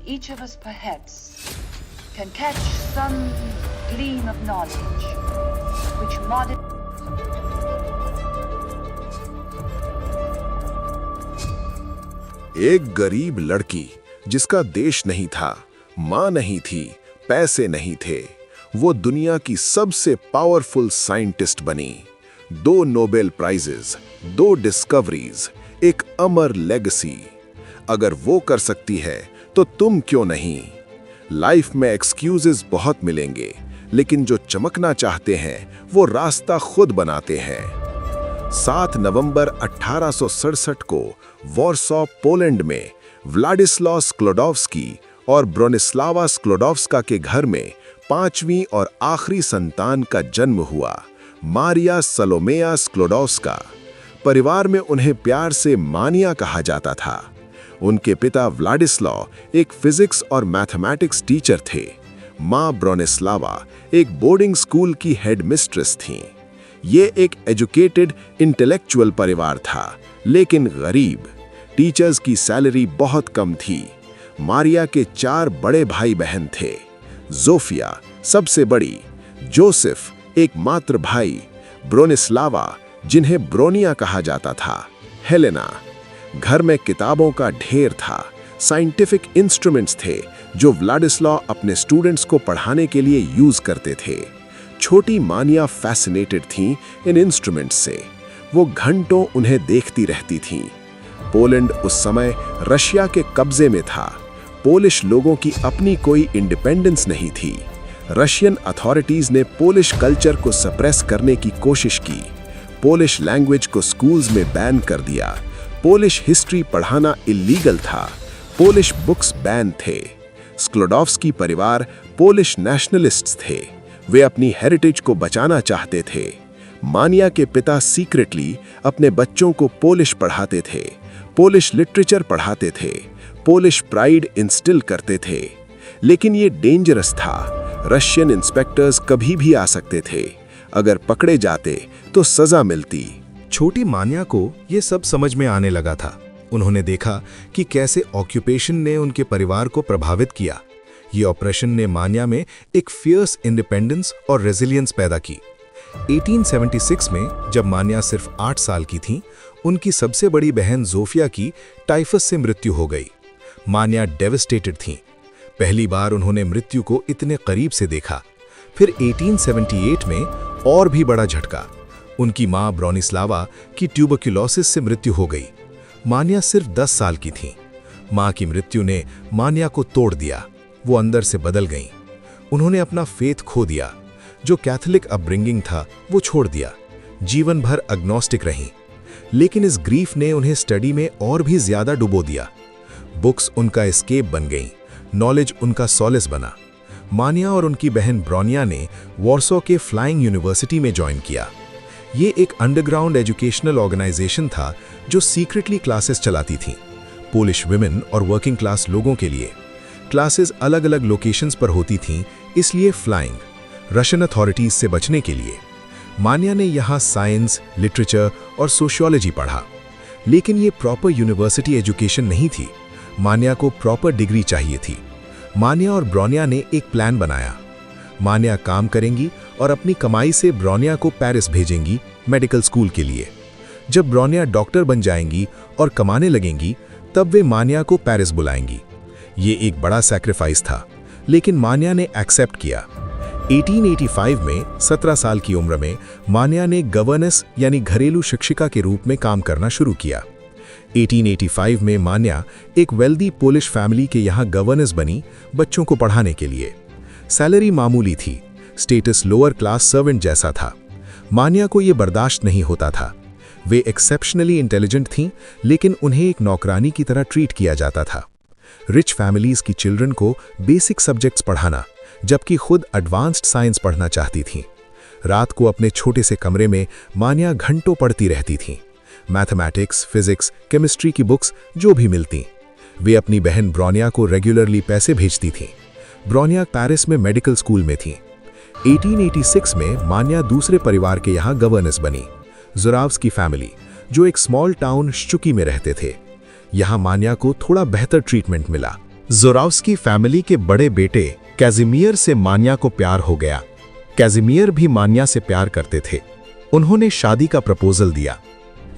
each of us perhaps can catch some gleam of knowledge which modern एक गरीब लड़की जिसका देश नहीं था, मां नहीं थी, पैसे नहीं थे, वो दुनिया की सबसे पावरफुल साइंटिस्ट बनी। 2 नोबेल प्राइजेस, 2 डिस्कवरीज, एक अमर लेगेसी। अगर वो कर सकती है तो तुम क्यों नहीं? लाइफ में एक्सक्यूजेस बहुत मिलेंगे, लेकिन जो चमकना चाहते हैं वो रास्ता खुद बनाते हैं। 7 नवंबर 1867 को वॉर्सो, पोलैंड में व्लाडिस्लाव स्क्लोडोव्स्की और ब्रोनिस्लावा स्क्लोडोव्स्का के घर में 5वीं और आखिरी संतान का जन्म हुआ, मारिया सलोमेया स्क्लोडोव्स्का। परिवार में उन्हें प्यार से मानिया कहा जाता था। उनके पिता व्लाडिस्लाव एक फिजिक्स और मैथमेटिक्स टीचर थे। मां ब्रोनिस्लावा एक बोर्डिंग स्कूल की हेड मिस्ट्रेस थीं। ये एक एजुकेटेड इंटेलेक्चुअल परिवार था, लेकिन गरीब। टीचर्स की सैलरी बहुत कम थी। मारिया के 4 बड़े भाई बहन थे। जोफिया सबसे बड़ी, जोसेफ एक मात्र भाई, ब्रोनिस्लावा जिन्हें ब्रोनिया कहा जाता था, हेलेना। घर में किताबों का ढेर था, साइंटिफिक इंस्ट्रूमेंट्स थे जो व्लाडिस्लाव अपने स्टूडेंट्स को पढ़ाने के लिए यूज करते थे। छोटी मानिया फैसिनेटेड थीं इन इंस्ट्रूमेंट्स से। वो घंटों उन्हें देखती रहती थीं। पोलैंड उस समय रशिया के कब्जे में था। पोलिश लोगों की अपनी कोई इंडिपेंडेंस नहीं थी। रशियन अथॉरिटीज ने पोलिश कल्चर को सप्रेस करने की कोशिश की। पोलिश लैंग्वेज को स्कूल्स में बैन कर दिया। पोलिश हिस्ट्री पढ़ाना इलीगल था। पोलिश बुक्स बैन थे। स्क्लोडोव्स्की परिवार पोलिश नेशनलिस्ट्स थे। वे अपनी हेरिटेज को बचाना चाहते थे। मानिया के पिता सीक्रेटली अपने बच्चों को पोलिश पढ़ाते थे, पोलिश लिटरेचर पढ़ाते थे, पोलिश प्राइड इंस्टिल करते थे। लेकिन ये डेंजरस था। रशियन इंस्पेक्टर्स कभी भी आ सकते थे। अगर पकड़े जाते तो सजा मिलती। छोटी मानिया को ये सब समझ में आने लगा था। उन्होंने देखा कि कैसे ऑक्यूपेशन ने उनके परिवार को प्रभावित किया। ये ऑपरेशन ने मानिया में एक फियर्स इंडिपेंडेंस और रेजिलियंस पैदा की। 1876 में जब मानिया सिर्फ 8 साल की थीं, उनकी सबसे बड़ी बहन जोफिया की टाइफस से मृत्यु हो गई। मानिया डेवस्टेटेड थीं। पहली बार उन्होंने मृत्यु को इतने करीब से देखा। फिर 1878 में और भी बड़ा झटका। उनकी मां ब्रोनिस्लावा की ट्यूबरक्यूलोसिस से मृत्यु हो गई। मानिया सिर्फ 10 साल की थीं। मां की मृत्यु ने मानिया को तोड़ दिया। वो अंदर से बदल गईं। उन्होंने अपना फेथ खो दिया। जो कैथोलिक अपब्रिंगिंग था वो छोड़ दिया। जीवन भर अग्नोस्टिक रहीं। लेकिन इस ग्रीफ ने उन्हें स्टडी में और भी ज्यादा डुबो दिया। बुक्स उनका एस्केप बन गईं। नॉलेज उनका सॉलेस बना। मानिया और उनकी बहन ब्रोनिया ने वॉर्सो के फ्लाइंग यूनिवर्सिटी में ज्वाइन किया। ये एक अंडरग्राउंड एजुकेशनल ऑर्गेनाइजेशन था जो सीक्रेटली क्लासेस चलाती थी, पोलिश विमेन और वर्किंग क्लास लोगों के लिए। क्लासेस अलग अलग लोकेशंस पर होती थीं, इसलिए फ्लाइंग, रशियन अथॉरिटीज से बचने के लिए। मानिया ने यहाँ साइंस, लिटरेचर और सोशियोलॉजी पढ़ा। लेकिन ये प्रॉपर यूनिवर्सिटी एजुकेशन नहीं थी। मानिया को प्रॉपर डिग्री चाहिए थी। मानिया और ब्रोनिया ने एक प्लान बनाया। मानिया काम करेंगी और अपनी कमाई से ब्रोनिया को पेरिस भेजेंगी मेडिकल स्कूल के लिए। जब ब्रोनिया डॉक्टर बन जाएंगी और कमाने लगेंगी, तब वे मानिया को पेरिस बुलाएंगी। ये एक बड़ा सैक्रिफाइस था, लेकिन मानिया ने एक्सेप्ट किया। 1885 में 17 साल की उम्र में मानिया ने गवर्नेस यानी घरेलू शिक्षिका के रूप में काम करना शुरू किया। 1885 में मानिया एक वेल्दी पोलिश फैमिली के यहाँ गवर्नेस बनी, बच्चों को पढ़ाने के लिए। सैलरी मामूली थी, स्टेटस लोअर क्लास सर्वेंट जैसा था। मानिया को ये बर्दाश्त नहीं होता था। वे एक्सेप्शनली इंटेलिजेंट थीं, लेकिन उन्हें एक नौकरानी की तरह ट्रीट किया जाता था। रिच फैमिलीज की चिल्ड्रन को बेसिक सब्जेक्ट्स पढ़ाना, जबकि खुद एडवांस्ड साइंस पढ़ना चाहती थीं। रात को अपने छोटे से कमरे में मानिया घंटों पढ़ती रहती थीं। मैथमेटिक्स, फिजिक्स, केमिस्ट्री की बुक्स जो भी मिलती। वे अपनी बहन ब्रोनिया को रेगुलरली पैसे भेजती थीं। ब्रोनिया पेरिस में मेडिकल स्कूल में थीं। 1886 में मानिया दूसरे परिवार के यहाँ गवर्नेस बनी, जुराव्स्की फैमिली, जो एक स्मॉल टाउन शुकी में रहते थे। यहाँ मानिया को थोड़ा बेहतर ट्रीटमेंट मिला। जोरावस्की फैमिली के बड़े बेटे कैजिमियर से मान्या को प्यार हो गया। कैजिमियर भी मान्या से प्यार करते थे। उन्होंने शादी का प्रपोजल दिया,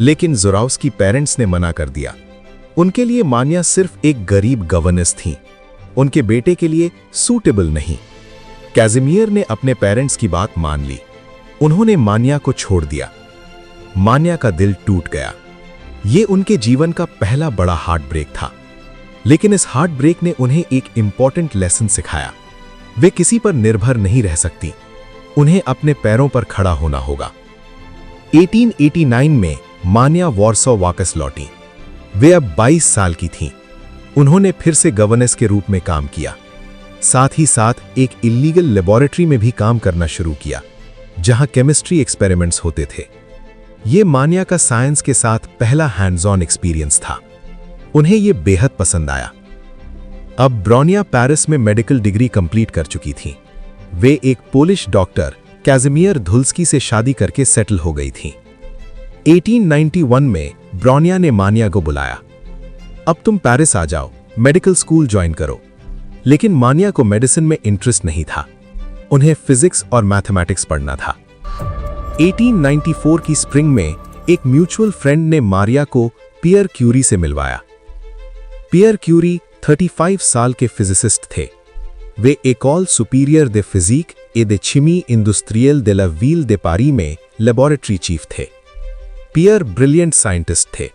लेकिन जोरावस्की पेरेंट्स ने मना कर दिया। उनके लिए मान्या सिर्फ एक गरीब गवर्नेस थी, उनके बेटे के लिए सूटेबल नहीं। कैजिमियर ने अपने पेरेंट्स की बात मान ली। उन्होंने मान्या को छोड़ दिया। मान्या का दिल टूट गया। ये उनके जीवन का पहला बड़ा हार्ट ब्रेक था, लेकिन इस हार्ट ब्रेक ने उन्हें एक इंपॉर्टेंट लेसन सिखाया। वे किसी पर निर्भर नहीं रह सकती, उन्हें अपने पैरों पर खड़ा होना होगा। 1889 में मान्या वॉर्सो वापस लौटी। वे अब 22 साल की थीं। उन्होंने फिर से गवर्नेस के रूप में काम किया। साथ ही साथ एक इल्लीगल लेबोरेटरी में भी काम करना शुरू किया, जहां केमिस्ट्री एक्सपेरिमेंट्स होते थे। ये मान्या का साइंस के साथ पहला हैंड्स ऑन एक्सपीरियंस था। उन्हें यह बेहद पसंद आया। अब ब्रोनिया पेरिस में मेडिकल डिग्री कंप्लीट कर चुकी थीं। वे एक पोलिश डॉक्टर कैजिमियर धुल्स्की से शादी करके सेटल हो गई थीं। 1891 में ब्रोनिया ने मान्या को बुलाया। अब तुम पेरिस आ जाओ, मेडिकल स्कूल ज्वाइन करो। लेकिन मान्या को मेडिसिन में इंटरेस्ट नहीं था। उन्हें फिजिक्स और मैथमेटिक्स पढ़ना था। 1894 की स्प्रिंग में एक म्यूचुअल फ्रेंड ने मारिया को पियर क्यूरी से मिलवाया। पियर क्यूरी 35 साल के फिजिसिस्ट थे। वे एकोल सुपीरियर दे physique et de chimie industrielle de la ville de Paris में लेबोरेटरी चीफ थे। पियर ब्रिलियंट साइंटिस्ट थे।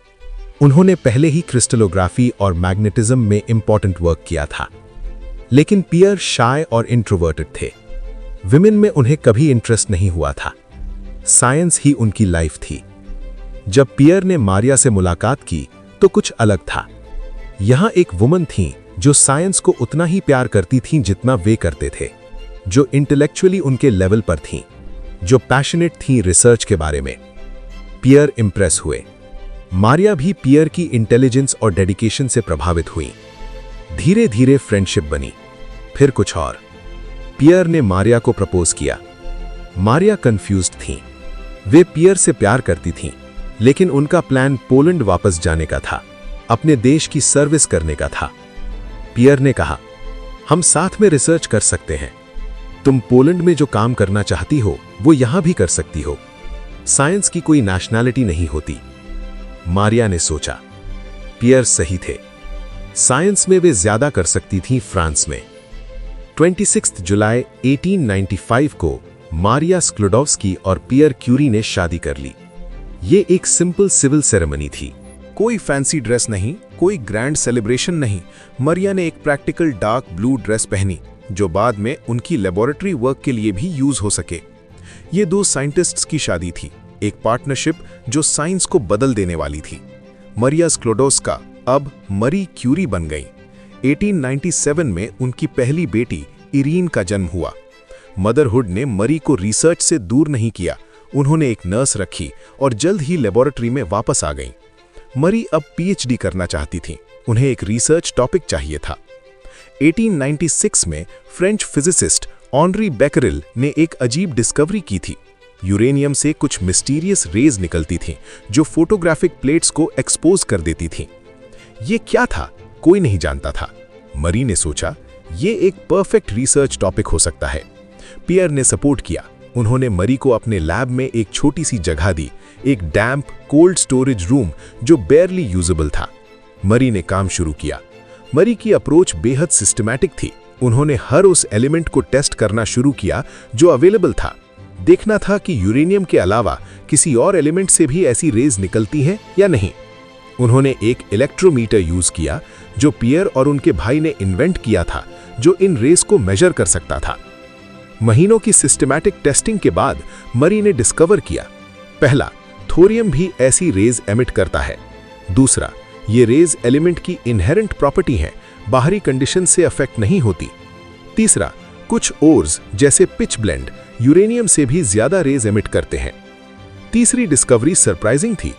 उन्होंने पहले ही क्रिस्टलोग्राफी और मैग्नेटिज्म में इंपॉर्टेंट वर्क किया था। लेकिन पियर शाय और इंट्रोवर्टेड थे। विमेन में उन्हें कभी इंटरेस्ट नहीं हुआ था। साइंस ही उनकी लाइफ थी। जब पियर ने मारिया से मुलाकात की तो कुछ अलग था। यहां एक वुमन थी जो साइंस को उतना ही प्यार करती थीं जितना वे करते थे, जो इंटेलेक्चुअली उनके लेवल पर थीं, जो पैशनेट थीं रिसर्च के बारे में। पियर इंप्रेस हुए। मारिया भी पियर की इंटेलिजेंस और डेडिकेशन से प्रभावित हुई। धीरे धीरे फ्रेंडशिप बनी। फिर कुछ और। पियर ने मारिया को प्रपोज किया। मारिया कंफ्यूज्ड थीं। वे पियर से प्यार करती थीं, लेकिन उनका प्लान पोलैंड वापस जाने का था, अपने देश की सर्विस करने का था। पियर ने कहा, हम साथ में रिसर्च कर सकते हैं। तुम पोलैंड में जो काम करना चाहती हो वो यहां भी कर सकती हो। साइंस की कोई नेशनैलिटी नहीं होती। मारिया ने सोचा, पियर सही थे। साइंस में वे ज्यादा कर सकती थीं फ्रांस में। 26 जुलाई 1895 को मारिया स्क्लोडोव्स्की और पियर क्यूरी ने शादी कर ली। ये एक सिंपल सिविल सेरेमनी थी। कोई फैंसी ड्रेस नहीं, कोई ग्रैंड सेलिब्रेशन नहीं। मारिया ने एक प्रैक्टिकल डार्क ब्लू ड्रेस पहनी, जो बाद में उनकी लेबोरेटरी वर्क के लिए भी यूज हो सके। ये दो साइंटिस्ट्स की शादी थी, एक पार्टनरशिप जो साइंस को बदल देने वाली थी। मारिया स्क्लोडोव्स्का अब मरी क्यूरी बन गई। 1897 में उनकी पहली बेटी इरीन का जन्म हुआ। मदरहुड ने मरी को रिसर्च से दूर नहीं किया। उन्होंने एक नर्स रखी और जल्द ही लेबोरेटरी में वापस आ गईं। मरी अब पीएचडी करना चाहती थीं। उन्हें एक रिसर्च टॉपिक चाहिए था। 1896 में फ्रेंच फिजिसिस्ट ऑनरी बेकरेल ने एक अजीब डिस्कवरी की थी। यूरेनियम से कुछ मिस्टीरियस रेज निकलती थीं, जो फोटोग्राफिक प्लेट्स को एक्सपोज कर देती थीं। ये क्या था, कोई नहीं जानता था। मरी ने सोचा, ये एक परफेक्ट रिसर्च टॉपिक हो सकता है। पियर ने सपोर्ट किया। उन्होंने मरी को अपने लैब में एक छोटी सी जगह दी, एक डैम्प कोल्ड स्टोरेज रूम जो बेयरली यूजेबल था। मरी ने काम शुरू किया। मरी की अप्रोच बेहद सिस्टमैटिक थी। उन्होंने हर उस एलिमेंट को टेस्ट करना शुरू किया जो अवेलेबल था। देखना था कि यूरेनियम के अलावा किसी और एलिमेंट से भी ऐसी रेज निकलती हैं या नहीं। उन्होंने एक इलेक्ट्रोमीटर यूज किया जो पियर और उनके भाई ने इन्वेंट किया था, जो इन रेज को मेजर कर सकता था। महीनों की सिस्टमैटिक टेस्टिंग के बाद मरी ने डिस्कवर किया, पहला, थोरियम भी ऐसी रेज एमिट करता है। दूसरा, ये रेज एलिमेंट की इनहेरेंट प्रॉपर्टी है, बाहरी कंडीशन से अफेक्ट नहीं होती। तीसरा, कुछ ओर्स जैसे पिच ब्लेंड यूरेनियम से भी ज्यादा रेज एमिट करते हैं। तीसरी डिस्कवरी सरप्राइजिंग थी।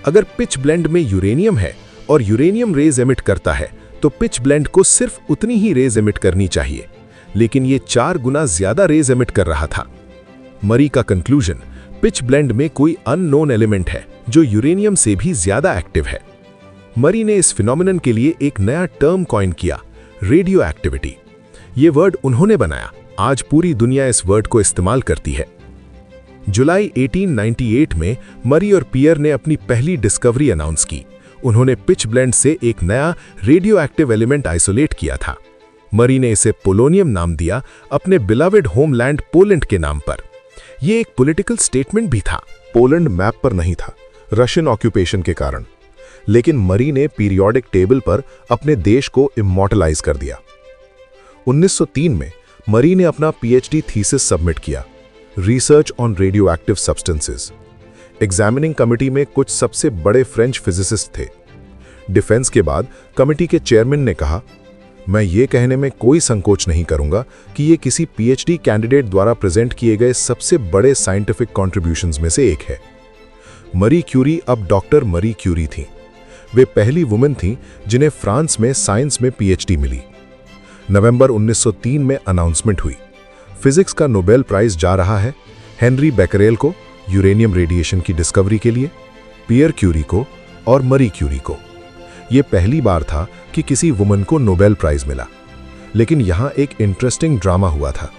अगर पिच ब्लेंड में यूरेनियम है और यूरेनियम रेज एमिट करता है, तो पिच ब्लेंड को सिर्फ उतनी ही रेज एमिट करनी चाहिए, लेकिन ये 4 गुना ज्यादा रेज एमिट कर रहा था। मरी का कंक्लूजन, पिच ब्लेंड में कोई अननोन एलिमेंट है जो यूरेनियम से भी ज्यादा एक्टिव है। मरी ने इस फिनोमिनन के लिए एक नया टर्म कॉइन किया, रेडियो एक्टिविटी। ये वर्ड उन्होंने बनाया, आज पूरी दुनिया इस वर्ड को इस्तेमाल करती है। जुलाई 1898 में मरी और पियर ने अपनी पहली डिस्कवरी अनाउंस की। उन्होंने पिच ब्लेंड से एक नया रेडियो एक्टिव एलिमेंट आइसोलेट किया था। मरी ने इसे पोलोनियम नाम दिया, अपने बिलवेड होमलैंड पोलैंड के नाम पर। यह एक पॉलिटिकल स्टेटमेंट भी था। पोलैंड मैप पर नहीं था रशियन ऑक्यूपेशन के कारण, लेकिन मरी ने पीरियोडिक टेबल पर अपने देश को इमॉर्टलाइज कर दिया। 1903 में मरी ने अपना पीएचडी थीसिस सबमिट किया, research on radio active substances. Examining committee में कुछ सबसे बड़े फ्रेंच फिजिसिस्ट थे। डिफेंस के बाद कमिटी के चेयरमैन ने कहा, मैं ये कहने में कोई संकोच नहीं करूंगा कि ये किसी पीएचडी कैंडिडेट द्वारा प्रेजेंट किए गए सबसे बड़े साइंटिफिक कॉन्ट्रीब्यूशंस में से एक है। मरी क्यूरी अब डॉक्टर मरी क्यूरी थीं। वे पहली वुमेन थीं जिन्हें फ्रांस में साइंस में पीएचडी मिली। नवंबर 1903 में अनाउंसमेंट हुई, फिजिक्स का नोबेल प्राइज जा रहा है हेनरी बेकरेल को यूरेनियम रेडिएशन की डिस्कवरी के लिए, पियर क्यूरी को और मरी क्यूरी को। यह पहली बार था कि किसी वुमन को नोबेल प्राइज मिला। लेकिन यहां एक इंटरेस्टिंग ड्रामा हुआ था।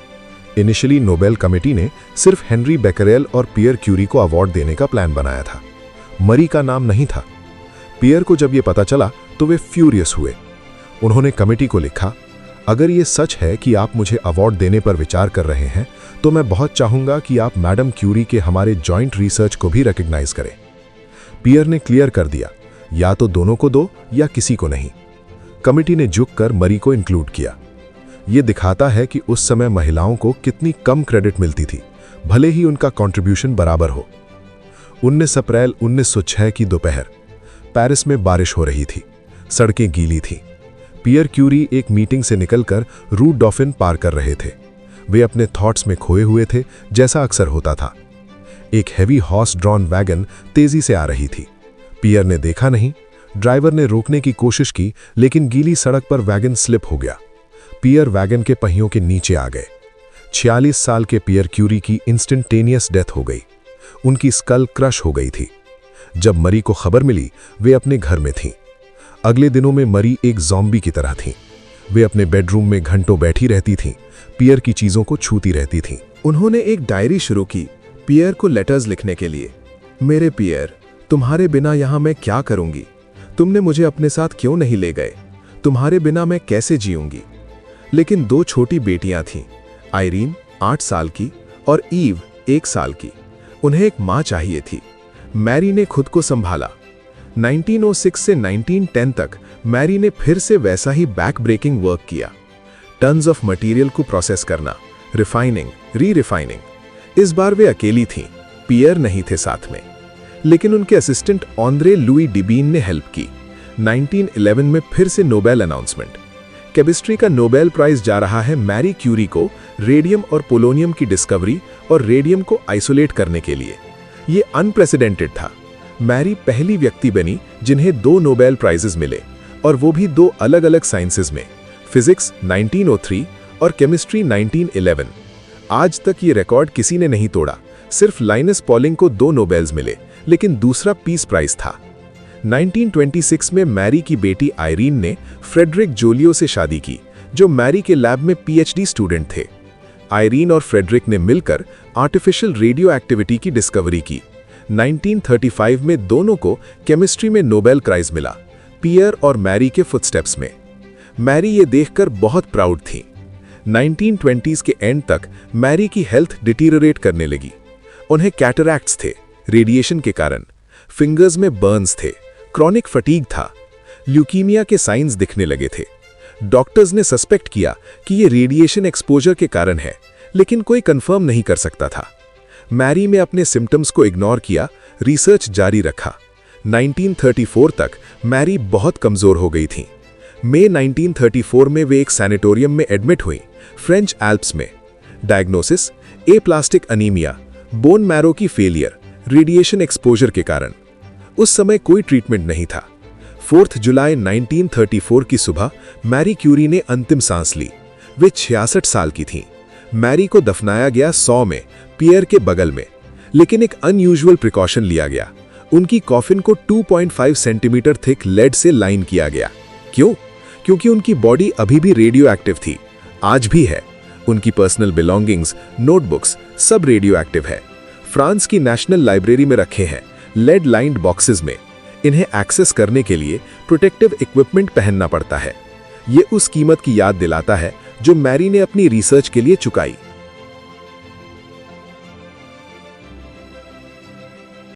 इनिशियली नोबेल कमेटी ने सिर्फ हेनरी बेकरेल और पियर क्यूरी को अवार्ड देने का प्लान बनाया था। मरी का नाम नहीं था। पियर को जब यह पता चला तो वे फ्यूरियस हुए। उन्होंने कमेटी को लिखा, अगर ये सच है कि आप मुझे अवार्ड देने पर विचार कर रहे हैं तो मैं बहुत चाहूंगा कि आप मैडम क्यूरी के हमारे जॉइंट रिसर्च को भी रिकॉग्नाइज करें। पियर ने क्लियर कर दिया, या तो दोनों को दो या किसी को नहीं। कमिटी ने झुककर मरी को इंक्लूड किया। यह दिखाता है कि उस समय महिलाओं को कितनी कम क्रेडिट मिलती थी, भले ही उनका कंट्रीब्यूशन बराबर हो। 19 अप्रैल 1906 की दोपहर पेरिस में बारिश हो रही थी, सड़कें गीली थीं। पियर क्यूरी एक मीटिंग से निकलकर रू डॉफिन पार कर रहे थे। वे अपने थॉट्स में खोए हुए थे, जैसा अक्सर होता था। एक हैवी हॉर्स ड्रॉन वैगन तेजी से आ रही थी। पियर ने देखा नहीं। ड्राइवर ने रोकने की कोशिश की, लेकिन गीली सड़क पर वैगन स्लिप हो गया। पियर वैगन के पहियों के नीचे आ गए। 46 साल के पियर क्यूरी की इंस्टेंटेनियस डेथ हो गई। उनकी स्कल क्रश हो गई थी। जब मरी को खबर मिली, वे अपने घर में थीं। अगले दिनों में मरी एक ज़ॉम्बी की तरह थीं। वे अपने बेडरूम में घंटों बैठी रहती थीं, पियर की चीजों को छूती रहती थीं। उन्होंने एक डायरी शुरू की पियर को लेटर्स लिखने के लिए। मेरे पियर, तुम्हारे बिना यहां मैं क्या करूंगी? तुमने मुझे अपने साथ क्यों नहीं ले गए? तुम्हारे बिना मैं कैसे जीऊंगी? लेकिन 2 छोटी बेटियां थीं, आयरीन 8 साल की और ईव 1 साल की। उन्हें एक मां चाहिए थी। मैरी ने खुद को संभाला। 1906 से 1910 तक मैरी ने फिर से वैसा ही बैक ब्रेकिंग वर्क किया। टन्स ऑफ मटेरियल को प्रोसेस करना, रिफाइनिंग, री रिफाइनिंग। इस बार वे अकेली थीं, पियर नहीं थे साथ में। लेकिन उनके असिस्टेंट ऑन्द्रे लुई डिबीन ने हेल्प की। 1911 में फिर से नोबेल अनाउंसमेंट। केमिस्ट्री का नोबेल प्राइज जा रहा है मैरी क्यूरी को रेडियम और पोलोनियम की डिस्कवरी और रेडियम को आइसोलेट करने के लिए। ये अनप्रेसिडेंटेड था। मैरी पहली व्यक्ति बनी जिन्हें 2 नोबेल प्राइजेस मिले, और वो भी 2 अलग अलग साइंसेज में, फिजिक्स 1903 और केमिस्ट्री 1911। आज तक ये रिकॉर्ड किसी ने नहीं तोड़ा। सिर्फ लाइनस पॉलिंग को 2 नोबेल्स मिले, लेकिन दूसरा पीस प्राइज था। 1926 में मैरी की बेटी आयरीन ने फ्रेडरिक जोलियो से शादी की, जो मैरी के लैब में पीएचडी स्टूडेंट थे। आयरीन और फ्रेडरिक ने मिलकर आर्टिफिशियल रेडियो एक्टिविटी की डिस्कवरी की। 1935 में दोनों को केमिस्ट्री में नोबेल प्राइज मिला, पियर और मैरी के फुटस्टेप्स में। मैरी ये देखकर बहुत प्राउड थी। 1920s के एंड तक मैरी की हेल्थ डिटीरियोरेट करने लगी। उन्हें कैटरैक्ट्स थे रेडिएशन के कारण, फिंगर्स में बर्न्स थे, क्रॉनिक फटीग था, ल्यूकीमिया के साइंस दिखने लगे थे। डॉक्टर्स ने सस्पेक्ट किया कि ये रेडिएशन एक्सपोजर के कारण है, लेकिन कोई कंफर्म नहीं कर सकता था। मैरी ने अपने सिम्टम्स को इग्नोर किया, रिसर्च जारी रखा। 1934 तक मैरी बहुत कमजोर हो गई थी। मई 1934 में वे एक सैनिटोरियम में एडमिट हुई, फ्रेंच एल्प्स में। Diagnosis aplastic anaemia, bone marrow की फेलियर, रेडिएशन एक्सपोजर के कारण। उस समय कोई ट्रीटमेंट नहीं था। 4 जुलाई 1934 की सुबह मैरी क्यूरी ने अंतिम सांस ली। वे 66 साल की थीं। मैरी को दफनाया गया 100 में, पियर के बगल में। लेकिन एक अनयूजुअल प्रिकॉशन लिया गया। उनकी कॉफिन को 2.5 सेंटीमीटर थिक लेड से लाइन किया गया। क्यों? क्योंकि उनकी बॉडी अभी भी रेडियो एक्टिव थी, आज भी है। उनकी पर्सनल बिलोंगिंग्स, नोटबुक्स सब रेडियो एक्टिव है। फ्रांस की नेशनल लाइब्रेरी में रखे हैं, लेड लाइन्ड बॉक्सेस में। इन्हें एक्सेस करने के लिए प्रोटेक्टिव इक्विपमेंट पहनना पड़ता है। ये उस कीमत की याद दिलाता है जो मैरी ने अपनी रिसर्च के लिए चुकाई।